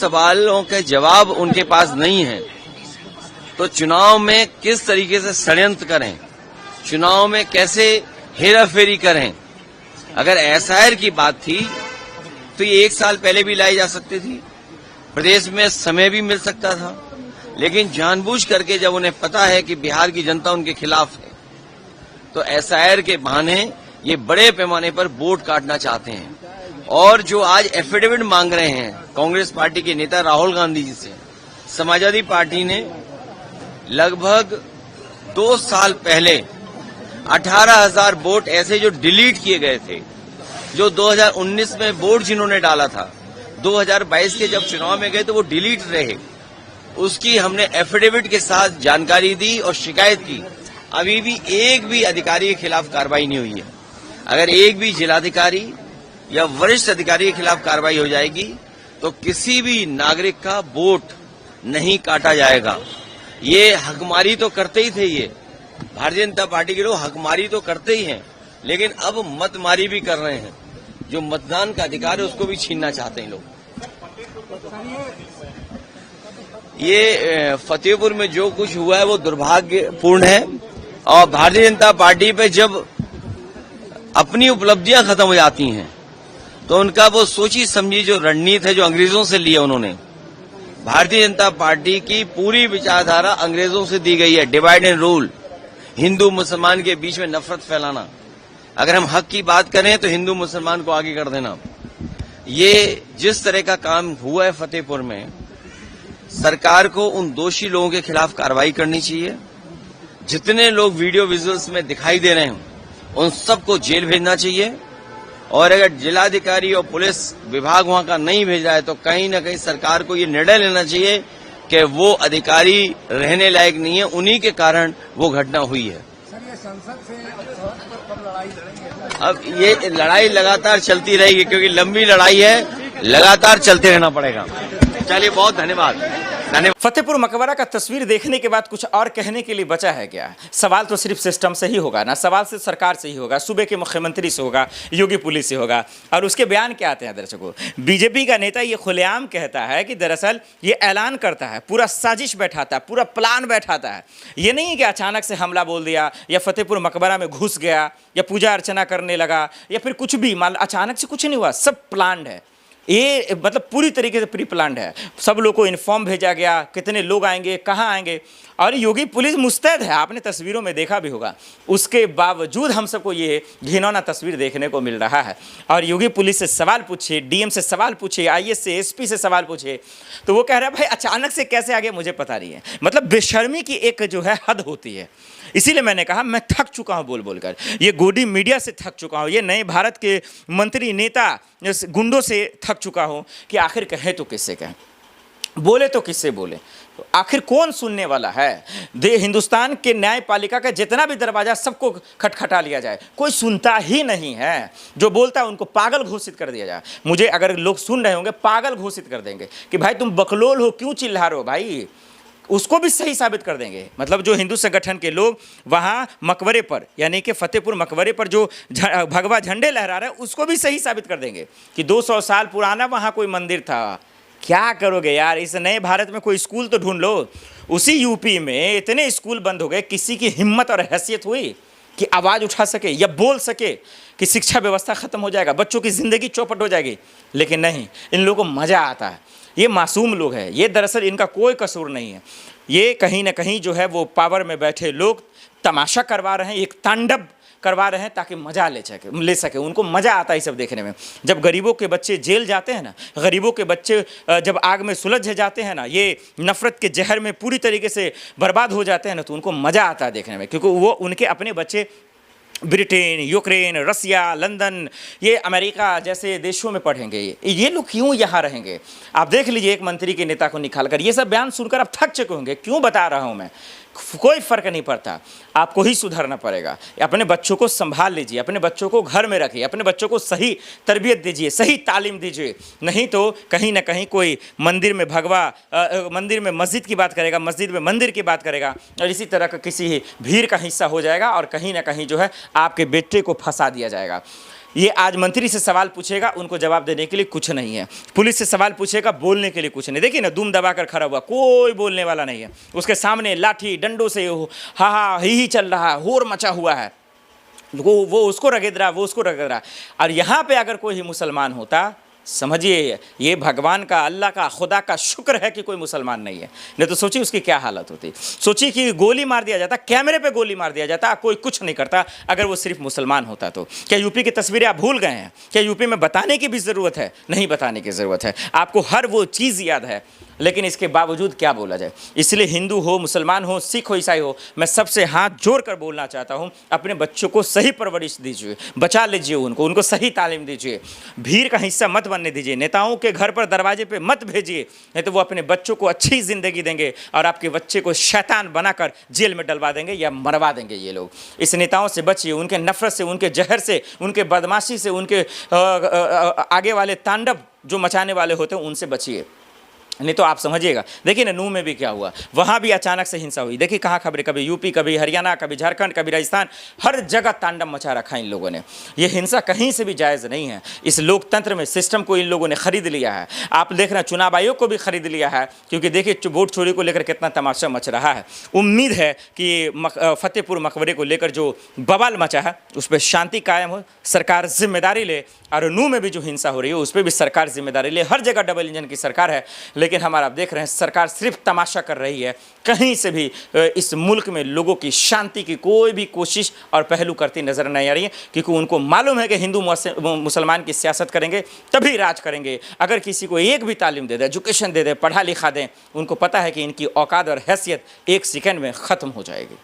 सवालों के जवाब उनके पास नहीं है तो चुनाव में किस तरीके से षड्यंत्र करें, चुनाव में कैसे हेराफेरी करें। अगर एसआईआर की बात थी तो ये 1 साल पहले भी लाई जा सकती थी, प्रदेश में समय भी मिल सकता था, लेकिन जानबूझ करके जब उन्हें पता है कि बिहार की जनता उनके खिलाफ है तो एसआईआर के बहाने ये बड़े पैमाने पर वोट काटना चाहते हैं। और जो आज एफिडेविट मांग रहे हैं कांग्रेस पार्टी के नेता राहुल गांधी जी से, समाजवादी पार्टी ने लगभग 2 साल पहले 18,000 वोट ऐसे जो डिलीट किए गए थे, जो 2019 में वोट जिन्होंने डाला था 2022 के जब चुनाव में गए तो वो डिलीट रहे, उसकी हमने एफिडेविट के साथ जानकारी दी और शिकायत की। अभी भी एक भी अधिकारी के खिलाफ कार्रवाई नहीं हुई है। अगर एक भी जिलाधिकारी या वरिष्ठ अधिकारी के खिलाफ कार्रवाई हो जाएगी तो किसी भी नागरिक का वोट नहीं काटा जाएगा। ये हकमारी तो करते ही थे, ये भारतीय जनता पार्टी के लोग हकमारी तो करते ही हैं, लेकिन अब मतमारी भी कर रहे हैं। जो मतदान का अधिकार है उसको भी छीनना चाहते हैं लोग। ये फतेहपुर में जो कुछ हुआ है वो दुर्भाग्यपूर्ण है और भारतीय जनता पार्टी पे जब अपनी उपलब्धियां खत्म हो जाती हैं तो उनका वो सोची समझी जो रणनीति है जो अंग्रेजों से ली है उन्होंने, भारतीय जनता पार्टी की पूरी विचारधारा अंग्रेजों से दी गई है। डिवाइड एंड रूल, हिंदू मुसलमान के बीच में नफरत फैलाना, अगर हम हक की बात करें तो हिंदू मुसलमान को आगे कर देना। ये जिस तरह का काम हुआ है फतेहपुर में, सरकार को उन दोषी लोगों के खिलाफ कार्रवाई करनी चाहिए। जितने लोग वीडियो विजुअल्स में दिखाई दे रहे हैं उन सबको जेल भेजना चाहिए और अगर जिलाधिकारी और पुलिस विभाग वहां का नहीं भेज रहा है तो कहीं न कहीं सरकार को ये निर्णय लेना चाहिए कि वो अधिकारी रहने लायक नहीं है, उन्हीं के कारण वो घटना हुई है। सर, ये संसद से कब लड़ाई लड़ेंगे? अब ये लड़ाई लगातार चलती रहेगी क्योंकि लंबी लड़ाई है, लगातार चलते रहना पड़ेगा। चलिए, बहुत धन्यवाद। फतेहपुर मकबरा का तस्वीर देखने के बाद कुछ और कहने के लिए बचा है क्या? सवाल तो सिर्फ सिस्टम से ही होगा ना, सवाल से सरकार से ही होगा, सूबे के मुख्यमंत्री से होगा, योगी पुलिस से होगा। और उसके बयान क्या आते हैं दर्शकों? बीजेपी का नेता ये खुलेआम कहता है कि दरअसल ये ऐलान करता है, पूरा साजिश बैठाता है, पूरा प्लान बैठाता है। ये नहीं है कि अचानक से हमला बोल दिया या फतेहपुर मकबरा में घुस गया या पूजा अर्चना करने लगा या फिर कुछ भी, मान अचानक से कुछ नहीं हुआ, सब प्लान्ड है। ये मतलब पूरी तरीके से प्री प्लान्ड है। सब लोगों को इन्फॉर्म भेजा गया, कितने लोग आएंगे, कहाँ आएंगे, और योगी पुलिस मुस्तैद है, आपने तस्वीरों में देखा भी होगा। उसके बावजूद हम सबको ये घिनौना तस्वीर देखने को मिल रहा है। और योगी पुलिस से सवाल पूछे, डीएम से सवाल पूछे, आईएएस से, एसपी से सवाल पूछे तो वो कह रहा है भाई अचानक से कैसे आ गया मुझे पता नहीं है। मतलब बेशर्मी की एक जो है हद होती है। इसीलिए मैंने कहा मैं थक चुका हूं बोल बोलकर, ये गोदी मीडिया से थक चुका हूं, ये नए भारत के मंत्री नेता गुंडों से थक चुका हूं कि आखिर कहें तो किससे कहें, बोले तो किससे बोले, तो आखिर कौन सुनने वाला है। हिंदुस्तान के न्यायपालिका का जितना भी दरवाजा सबको खटखटा लिया जाए, कोई सुनता ही नहीं है। जो बोलता है उनको पागल घोषित कर दिया जाए। मुझे अगर लोग सुन रहे होंगे पागल घोषित कर देंगे कि भाई तुम बकलोल हो, क्यों चिल्ला रहे हो भाई, उसको भी सही साबित कर देंगे। मतलब जो हिंदू संगठन के लोग वहाँ मकबरे पर, यानी कि फतेहपुर मकबरे पर जो भगवा झंडे लहरा रहे हैं उसको भी सही साबित कर देंगे कि 200 साल पुराना वहाँ कोई मंदिर था। क्या करोगे यार, इस नए भारत में कोई स्कूल तो ढूंढ लो। उसी यूपी में इतने स्कूल बंद हो गए, किसी की हिम्मत और हैसियत हुई कि आवाज़ उठा सके या बोल सके कि शिक्षा व्यवस्था ख़त्म हो जाएगा, बच्चों की ज़िंदगी चौपट हो जाएगी। लेकिन नहीं, इन लोगों को मज़ा आता है। ये मासूम लोग हैं, ये दरअसल इनका कोई कसूर नहीं है। ये कहीं ना कहीं जो है वो पावर में बैठे लोग तमाशा करवा रहे हैं, एक तांडव करवा रहे हैं ताकि मज़ा ले सके। उनको मज़ा आता है ये सब देखने में। जब गरीबों के बच्चे जेल जाते हैं ना, गरीबों के बच्चे जब आग में सुलझ जाते हैं ना, ये नफ़रत के जहर में पूरी तरीके से बर्बाद हो जाते हैं ना, तो उनको मज़ा आता है देखने में, क्योंकि वो उनके अपने बच्चे ब्रिटेन, यूक्रेन, रसिया, लंदन, ये अमेरिका जैसे देशों में पढ़ेंगे। ये लोग क्यों यहाँ रहेंगे? आप देख लीजिए एक मंत्री के नेता को निकाल कर। ये सब बयान सुनकर आप थक चुके होंगे। क्यों बता रहा हूँ मैं, कोई फ़र्क नहीं पड़ता, आपको ही सुधरना पड़ेगा। अपने बच्चों को संभाल लीजिए, अपने बच्चों को घर में रखिए, अपने बच्चों को सही तरबियत दीजिए, सही तालीम दीजिए। नहीं तो कहीं ना कहीं कोई मंदिर में मंदिर में मस्जिद की बात करेगा, मस्जिद में मंदिर की बात करेगा, और इसी तरह का किसी भीड़ का हिस्सा हो जाएगा और कहीं ना कहीं जो है आपके बेटे को फंसा दिया जाएगा। ये आज मंत्री से सवाल पूछेगा, उनको जवाब देने के लिए कुछ नहीं है। पुलिस से सवाल पूछेगा, बोलने के लिए कुछ नहीं। देखिए ना, दुम दबाकर खड़ा हुआ, कोई बोलने वाला नहीं है। उसके सामने लाठी डंडों से हा हा ही चल रहा है, होर मचा हुआ है। वो उसको रगड़ रहा, वो उसको रगड़ रहा। और यहाँ पे अगर कोई मुसलमान होता, समझिए ये भगवान का, अल्लाह का, खुदा का शुक्र है कि कोई मुसलमान नहीं है, नहीं तो सोचिए उसकी क्या हालत होती। सोचिए कि गोली मार दिया जाता, कैमरे पे गोली मार दिया जाता, कोई कुछ नहीं करता। अगर वो सिर्फ मुसलमान होता तो क्या यूपी की तस्वीरें आप भूल गए हैं? क्या यूपी में बताने की भी ज़रूरत है? नहीं बताने की ज़रूरत है, आपको हर वो चीज़ याद है। लेकिन इसके बावजूद क्या बोला जाए। इसलिए हिंदू हो, मुसलमान हो, सिख हो, ईसाई हो, मैं सबसे हाथ जोड़कर बोलना चाहता हूं, अपने बच्चों को सही परवरिश दीजिए, बचा लीजिए उनको सही तालीम दीजिए। भीड़ का हिस्सा मत बनने दीजिए, नेताओं के घर पर दरवाजे पे मत भेजिए, नहीं तो वो अपने बच्चों को अच्छी ज़िंदगी देंगे और आपके बच्चे को शैतान बनाकर जेल में डलवा देंगे या मरवा देंगे ये लोग। इस नेताओं से बचिए, उनके नफरत से, उनके जहर से, उनके बदमाशी से, उनके आगे वाले तांडव जो मचाने वाले होते हैं उनसे बचिए, नहीं तो आप समझिएगा। देखिए ना, नूह में भी क्या हुआ, वहाँ भी अचानक से हिंसा हुई। देखिए कहाँ खबरें, कभी यूपी, कभी हरियाणा, कभी झारखंड, कभी राजस्थान, हर जगह तांडव मचा रखा इन लोगों ने। ये हिंसा कहीं से भी जायज़ नहीं है। इस लोकतंत्र में सिस्टम को इन लोगों ने खरीद लिया है। आप देख रहे हैं चुनाव आयोग को भी खरीद लिया है, क्योंकि देखिए वोट चोरी को लेकर कितना तमाशा मच रहा है। उम्मीद है कि फतेहपुर मकबरे को लेकर जो बवाल मचा है उस पर शांति कायम हो, सरकार जिम्मेदारी ले, और नूह में भी जो हिंसा हो रही है उस पर भी सरकार जिम्मेदारी ले। हर जगह डबल इंजन की सरकार है, लेकिन हमारा आप देख रहे हैं सरकार सिर्फ तमाशा कर रही है। कहीं से भी इस मुल्क में लोगों की शांति की कोई भी कोशिश और पहलू करती नजर नहीं आ रही है, क्योंकि उनको मालूम है कि हिंदू मुसलमान की सियासत करेंगे तभी राज करेंगे। अगर किसी को एक भी तालीम दे दे, एजुकेशन दे दे, पढ़ा लिखा दें, उनको पता है कि इनकी औकात और हैसियत एक सेकंड में ख़त्म हो जाएगी।